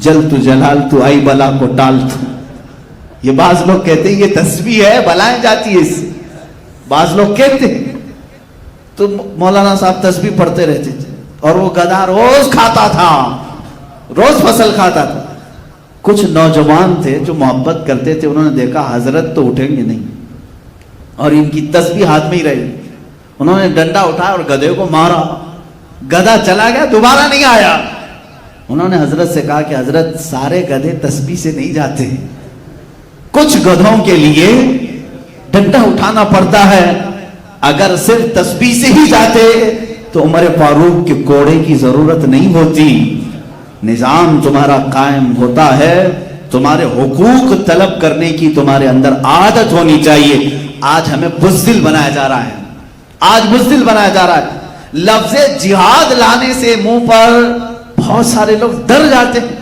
جل تو جلال تو آئی بلا کو ٹال تو. یہ بعض لوگ کہتے ہیں یہ تسبیح ہے بلائیں جاتی ہے اس سے. بعض لوگ کہتے ہیں. تو مولانا صاحب تسبیح پڑھتے رہتے تھے اور وہ گدھا روز کھاتا تھا, روز فصل کھاتا تھا. کچھ نوجوان تھے جو محبت کرتے تھے, انہوں نے دیکھا حضرت تو اٹھیں گے نہیں اور ان کی تسبیح ہاتھ میں ہی رہی. انہوں نے ڈنڈا اٹھایا اور گدھے کو مارا. گدھا چلا گیا, دوبارہ نہیں آیا. انہوں نے حضرت سے کہا کہ حضرت سارے گدھے تسبیح سے نہیں جاتے, کچھ گدھوں کے لیے ڈنڈا اٹھانا پڑتا ہے. اگر صرف تسبیح سے ہی جاتے تو عمر فاروق کے کوڑے کی ضرورت نہیں ہوتی. نظام تمہارا قائم ہوتا ہے, تمہارے حقوق طلب کرنے کی تمہارے اندر عادت ہونی چاہیے. آج ہمیں بزدل بنایا جا رہا ہے, آج بزدل بنایا جا رہا ہے. لفظ جہاد لانے سے منہ پر بہت سارے لوگ ڈر جاتے ہیں.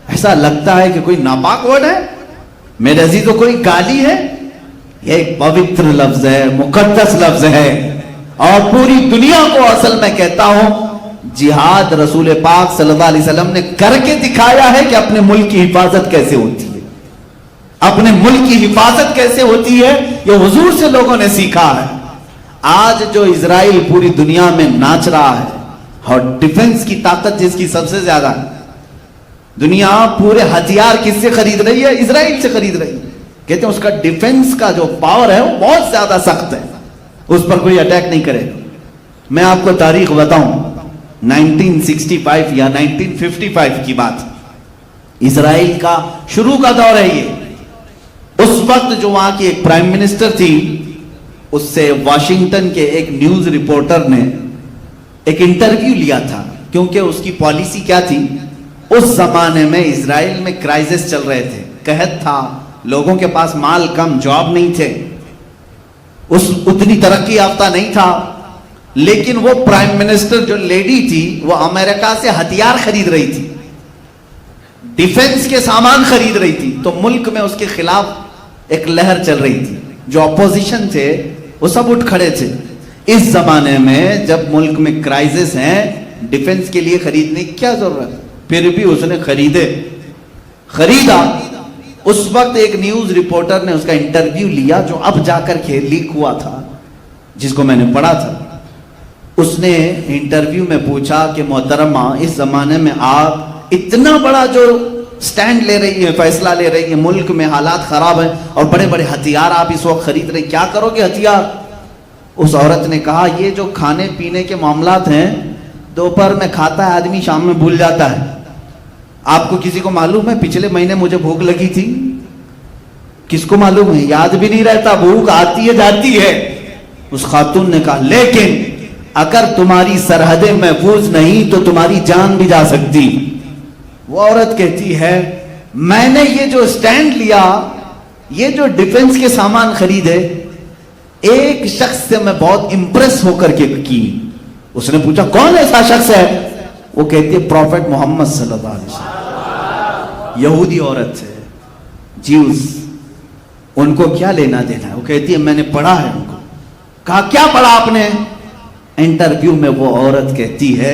ایسا لگتا ہے کہ کوئی ناپاک ورڈ ہے, میرے عزیزوں کوئی گالی ہے. یہ ایک پوتر لفظ ہے, مقدس لفظ ہے, اور پوری دنیا کو اصل میں کہتا ہوں جہاد رسول پاک صلی اللہ علیہ وسلم نے کر کے دکھایا ہے کہ اپنے ملک کی حفاظت کیسے ہوتی ہے, اپنے ملک کی حفاظت کیسے ہوتی ہے. یہ حضور سے لوگوں نے سیکھا ہے. آج جو اسرائیل پوری دنیا میں ناچ رہا ہے اور ڈیفنس کی طاقت جس کی سب سے زیادہ ہے, دنیا پورے ہتھیار کس سے خرید رہی ہے؟ اسرائیل سے خرید رہی ہے. کہتے ہیں اس کا ڈیفنس کا جو پاور ہے وہ بہت زیادہ سخت ہے, اس پر کوئی اٹیک نہیں کرے. میں آپ کو تاریخ بتاؤں, 1965 یا 1955 کی بات, اسرائیل کا شروع کا دور ہے یہ. اس وقت جو وہاں کی ایک پرائم منسٹر تھی, اس سے واشنگٹن کے ایک نیوز رپورٹر نے ایک انٹرویو لیا تھا, کیونکہ اس کی پالیسی کیا تھی, اس زمانے میں اسرائیل میں کرائسس چل رہے تھے, قحط تھا, لوگوں کے پاس مال کم, جاب نہیں تھے, اتنی ترقی یافتہ نہیں تھا. لیکن وہ پرائم منسٹر جو لیڈی تھی وہ امریکہ سے ہتھیار خرید رہی تھی, ڈیفنس کے سامان خرید رہی تھی. تو ملک میں اس کے خلاف ایک لہر چل رہی تھی. جو اپوزیشن تھے وہ سب اٹھ کھڑے تھے. اس زمانے میں جب ملک میں کرائسس ہیں, ڈیفنس کے لیے خریدنے کی کیا ضرورت, پھر بھی اس نے خریدا. اس وقت ایک نیوز رپورٹر نے اس کا انٹرویو لیا جو اب جا کر کے لیک ہوا تھا, جس کو میں نے پڑھا تھا. اس نے انٹرویو میں پوچھا کہ محترمہ اس زمانے میں آپ اتنا بڑا جو سٹینڈ لے رہی ہے, فیصلہ لے رہی ہے, ملک میں حالات خراب ہیں اور بڑے بڑے ہتھیار آپ اس وقت خرید رہے ہیں, کیا کرو گے ہتھیار؟ اس عورت نے کہا یہ جو کھانے پینے کے معاملات ہیں, دوپہر میں کھاتا ہے آدمی, شام میں بھول جاتا ہے. آپ کو کسی کو معلوم ہے پچھلے مہینے مجھے بھوک لگی تھی؟ کس کو معلوم ہے؟ یاد بھی نہیں رہتا, بھوک آتی ہے جاتی ہے. اس خاتون نے کہا لیکن اگر تمہاری سرحدیں محفوظ نہیں تو تمہاری جان بھی جا سکتی. وہ عورت کہتی ہے میں نے یہ جو سٹینڈ لیا, یہ جو ڈیفنس کے سامان خریدے, ایک شخص سے میں بہت امپریس ہو کر کے کی. اس نے پوچھا کون ایسا شخص ہے؟ وہ کہتی ہے پروفیٹ محمد صلی اللہ علیہ وسلم. یہودی عورت ہے, جیوز, ان کو کیا لینا دینا ہے؟ وہ کہتی ہے میں نے پڑھا ہے. ان کو کہا کیا پڑھا آپ نے؟ انٹرویو میں وہ عورت کہتی ہے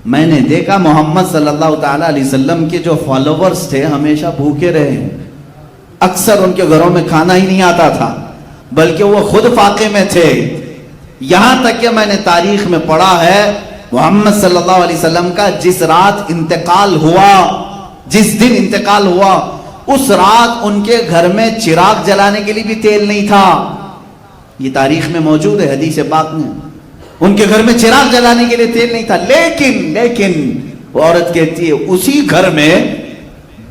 میں نے دیکھا محمد صلی اللہ تعالیٰ علیہ وسلم کے جو فالوورز تھے ہمیشہ بھوکے رہے ہیں, اکثر ان کے گھروں میں کھانا ہی نہیں آتا تھا, بلکہ وہ خود فاقے میں تھے. یہاں تک کہ میں نے تاریخ میں پڑھا ہے محمد صلی اللہ علیہ وسلم کا جس رات انتقال ہوا, جس دن انتقال ہوا, اس رات ان کے گھر میں چراغ جلانے کے لیے بھی تیل نہیں تھا. یہ تاریخ میں موجود ہے, حدیث پاک میں, ان کے گھر میں چراغ جلانے کے لیے تیل نہیں تھا. لیکن وہ عورت کہتی ہے اسی گھر میں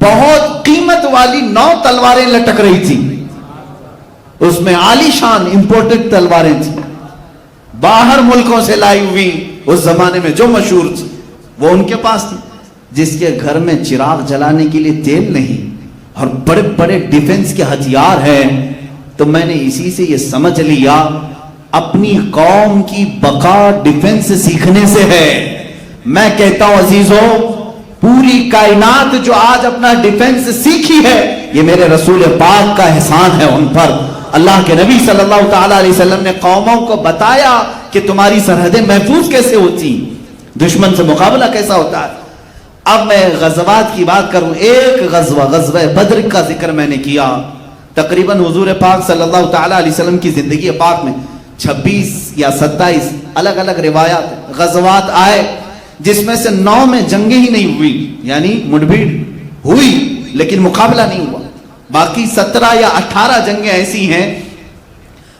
بہت قیمت والی 9 تلواریں لٹک رہی تھی. اس میں عالی شان امپورٹڈ تلواریں تھیں, باہر ملکوں سے لائی ہوئی, اس زمانے میں جو مشہور تھی وہ ان کے پاس تھی. جس کے گھر میں چراغ جلانے کے لیے تیل نہیں اور بڑے بڑے ڈیفنس کے ہتھیار ہیں, تو میں نے اسی سے یہ سمجھ لیا اپنی قوم کی بقا ڈیفنس سیکھنے سے ہے. میں کہتا ہوں عزیزوں, پوری کائنات جو آج اپنا ڈیفنس سیکھی ہے یہ میرے رسول پاک کا احسان ہے ان پر. اللہ کے نبی صلی اللہ تعالیٰ علیہ وسلم نے قوموں کو بتایا کہ تمہاری سرحدیں محفوظ کیسے ہوتی, دشمن سے مقابلہ کیسا ہوتا ہے. اب میں غزوات کی بات کروں. ایک غزوہ بدر کا ذکر میں نے کیا. تقریباً حضور پاک صلی اللہ تعالیٰ علیہ وسلم کی زندگی پاک میں 26 یا 27 الگ الگ روایات غزوات آئے, جس میں سے 9 میں جنگیں ہی نہیں ہوئی, یعنی مڈبھیڑ ہوئی لیکن مقابلہ نہیں ہوا. باقی 17 یا 18 جنگیں ایسی ہیں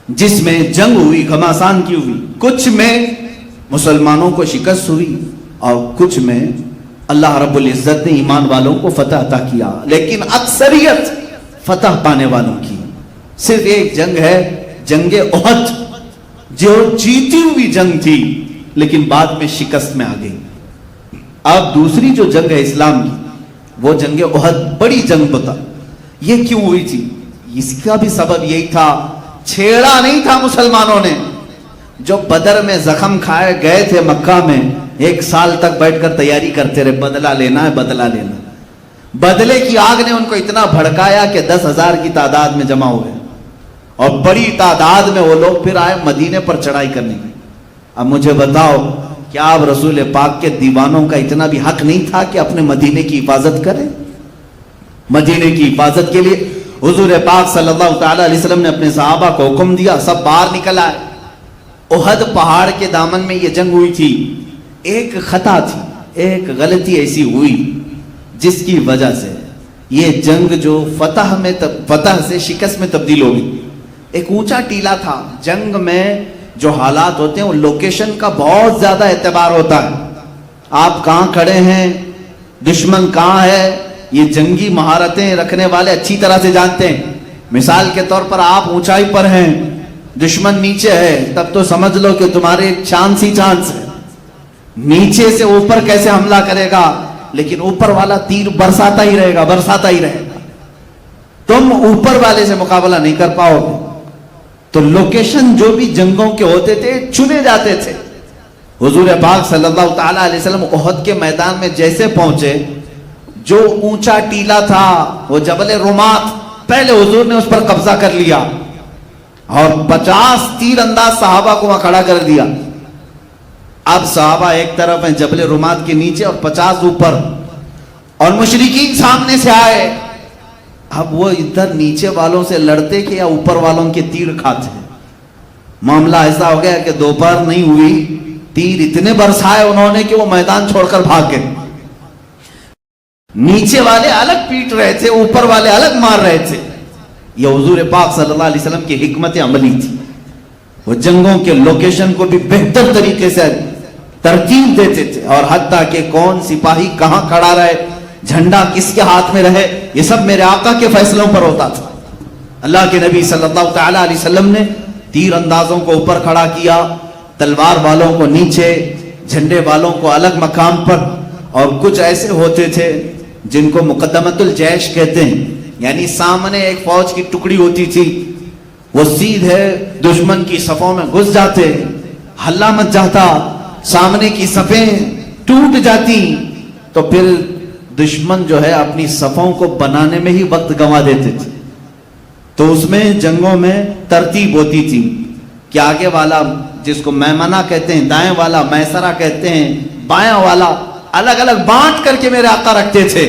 جس میں جنگ ہوئی, گھماسان کی ہوئی. کچھ میں مسلمانوں کو شکست ہوئی اور کچھ میں اللہ رب العزت نے ایمان والوں کو فتح عطا کیا, لیکن اکثریت فتح پانے والوں کی. صرف ایک جنگ ہے, جنگ احد, جو جیتی ہوئی جنگ تھی لیکن بعد میں شکست میں آ گئی. اب دوسری جو جنگ ہے اسلام کی, وہ جنگ احد بڑی جنگ بتا. یہ کیوں ہوئی تھی؟ اس کا بھی سبب یہی تھا, چھیڑا نہیں تھا مسلمانوں نے. جو بدر میں زخم کھائے گئے تھے مکہ میں, 1 سال تک بیٹھ کر تیاری کرتے رہے, بدلہ لینا ہے بدلہ لینا. بدلے کی آگ نے ان کو اتنا بھڑکایا کہ 10,000 کی تعداد میں جمع ہوئے, اور بڑی تعداد میں وہ لوگ پھر آئے مدینے پر چڑھائی کرنے کی. اب مجھے بتاؤ, کیا اب رسول پاک کے دیوانوں کا اتنا بھی حق نہیں تھا کہ اپنے مدینے کی حفاظت کریں؟ مدینے کی حفاظت کے لیے حضور پاک صلی اللہ تعالیٰ علیہ وسلم نے اپنے صحابہ کو حکم دیا, سب باہر نکل آئے. احد پہاڑ کے دامن میں یہ جنگ ہوئی تھی. ایک خطا تھی, ایک غلطی ایسی ہوئی جس کی وجہ سے یہ جنگ جو فتح سے شکست میں تبدیل ہو گئی. ایک اونچا ٹیلا تھا. جنگ میں جو حالات ہوتے ہیں وہ لوکیشن کا بہت زیادہ اعتبار ہوتا ہے. آپ کہاں کھڑے ہیں, دشمن کہاں ہے, یہ جنگی مہارتیں رکھنے والے اچھی طرح سے جانتے ہیں. مثال کے طور پر آپ اونچائی پر ہیں, دشمن نیچے ہے, تب تو سمجھ لو کہ تمہارے چانس ہی چانس ہے. نیچے سے اوپر کیسے حملہ کرے گا, لیکن اوپر والا تیر برساتا ہی رہے گا, برساتا ہی رہے گا. تم اوپر والے سے مقابلہ نہیں کر پاؤ گے. تو لوکیشن جو بھی جنگوں کے ہوتے تھے چنے جاتے تھے. حضور پاک صلی اللہ تعالیٰ علیہ وسلم احد کے میدان میں جیسے پہنچے, جو اونچا ٹیلا تھا وہ جبل رمات, پہلے حضور نے اس پر قبضہ کر لیا اور 50 تیر انداز صحابہ کو وہاں کھڑا کر دیا. اب صحابہ ایک طرف ہیں جبل رمات کے نیچے اور 50 اوپر, اور مشرکین سامنے سے آئے. اب وہ ادھر نیچے والوں سے لڑتے کہ یا اوپر والوں کے تیر کھاتے. معاملہ ایسا ہو گیا کہ دوپہر نہیں ہوئی, تیر اتنے برسائے انہوں نے کہ وہ میدان چھوڑ کر بھاگ گئے. نیچے والے الگ پیٹ رہے تھے, اوپر والے الگ مار رہے تھے. یہ حضور پاک صلی اللہ علیہ وسلم کی حکمت عملی تھی. وہ جنگوں کے لوکیشن کو بھی بہتر طریقے سے ترتیب دیتے تھے, اور حتیٰ کہ کون سپاہی کہاں کھڑا رہے, جھنڈا کس کے ہاتھ میں رہے, یہ سب میرے آقا کے فیصلوں پر ہوتا تھا. اللہ کے نبی صلی اللہ تعالیٰ علیہ وسلم نے تیر اندازوں کو اوپر کھڑا کیا, تلوار والوں کو نیچے, جھنڈے والوں کو الگ مقام پر. اور کچھ ایسے ہوتے تھے جن کو مقدمت الجیش کہتے ہیں, یعنی سامنے ایک فوج کی ٹکڑی ہوتی تھی, وہ سیدھے دشمن کی صفوں میں گھس جاتے, ہلا مچ جاتا, سامنے کی صفیں ٹوٹ جاتی, تو پھر دشمن جو ہے اپنی صفوں کو بنانے میں ہی وقت گنوا دیتے تھے. تو اس میں جنگوں میں ترتیب ہوتی تھی کہ آگے والا جس کو میمنہ کہتے ہیں, دائیں والا میسرہ کہتے ہیں, بائیں والا, الگ الگ بانٹ کر کے میرے آقا رکھتے تھے.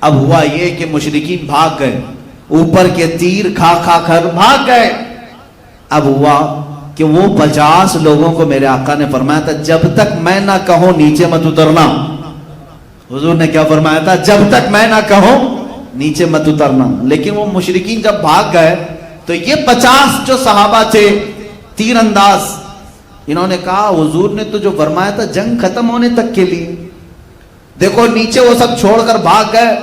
اب ہوا یہ کہ مشرکین بھاگ گئے, اوپر کے تیر کھا کھا کر بھاگ گئے. اب ہوا کہ وہ 50 لوگوں کو میرے آقا نے فرمایا تھا جب تک میں نہ کہوں نیچے مت اترنا. حضور نے کیا فرمایا تھا, جب تک میں نہ کہوں نیچے مت اترنا. لیکن وہ مشرکین جب بھاگ گئے تو یہ 50 جو صحابہ تھے تیر انداز, انہوں نے کہا حضور نے تو جو فرمایا تھا جنگ ختم ہونے تک کے لیے, دیکھو نیچے وہ سب چھوڑ کر بھاگ گئے.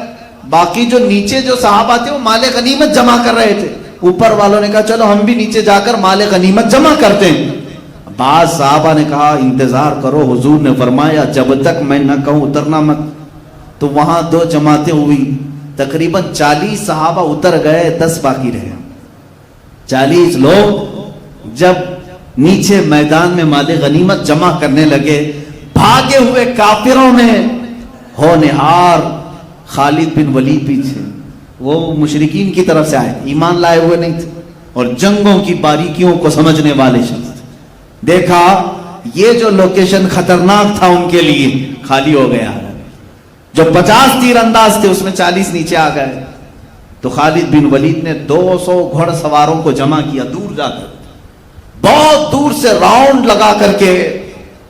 باقی جو نیچے جو صحابہ تھے وہ مال غنیمت جمع کر رہے تھے. اوپر والوں نے کہا چلو ہم بھی نیچے جا کر مال غنیمت جمع کرتے ہیں. بعض صحابہ نے کہا انتظار کرو, حضور نے فرمایا جب تک میں نہ کہوں اترنا مت. تو وہاں 2 جماعتیں ہوئی, تقریباً 40 صحابہ اتر گئے, 10 باقی رہے. 40 لوگ جب نیچے میدان میں مال غنیمت جمع کرنے لگے, بھاگے ہوئے کافروں میں ہونہار خالد بن ولید پیچھے, وہ مشرکین کی طرف سے آئے, ایمان لائے ہوئے نہیں تھے اور جنگوں کی باریکیوں کو سمجھنے والے شخص تھے. دیکھا یہ جو لوکیشن خطرناک تھا ان کے لیے خالی ہو گیا. جو 50 تیر انداز تھے اس میں 40 نیچے آ گئے. تو خالد بن ولید نے 200 گھڑ سواروں کو جمع کیا دور جا کر, بہت دور سے راؤنڈ لگا کر کے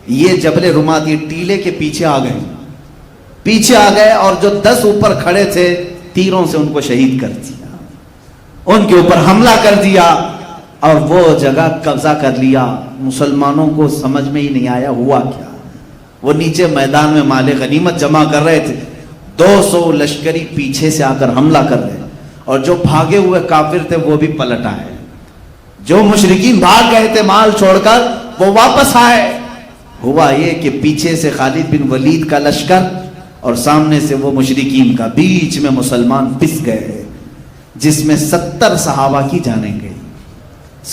یہ جبل رمات یہ ٹیلے کے پیچھے آ گئے اور جو 10 اوپر کھڑے تھے تیروں سے ان کو شہید کر دیا, ان کے اوپر حملہ کر دیا اور وہ جگہ قبضہ کر لیا. مسلمانوں کو سمجھ میں ہی نہیں آیا ہوا کیا. وہ نیچے میدان میں مال غنیمت جمع کر رہے تھے, 200 لشکری پیچھے سے آ کر حملہ کر رہے, اور جو بھاگے ہوئے کافر تھے وہ بھی پلٹ آئے. جو مشرکین بھاگ گئے تھے مال چھوڑ کر وہ واپس آئے. ہوا یہ کہ پیچھے سے خالد بن ولید کا لشکر اور سامنے سے وہ مشرکین کا, بیچ میں مسلمان پس گئے جس میں 70 صحابہ کی جانیں گے.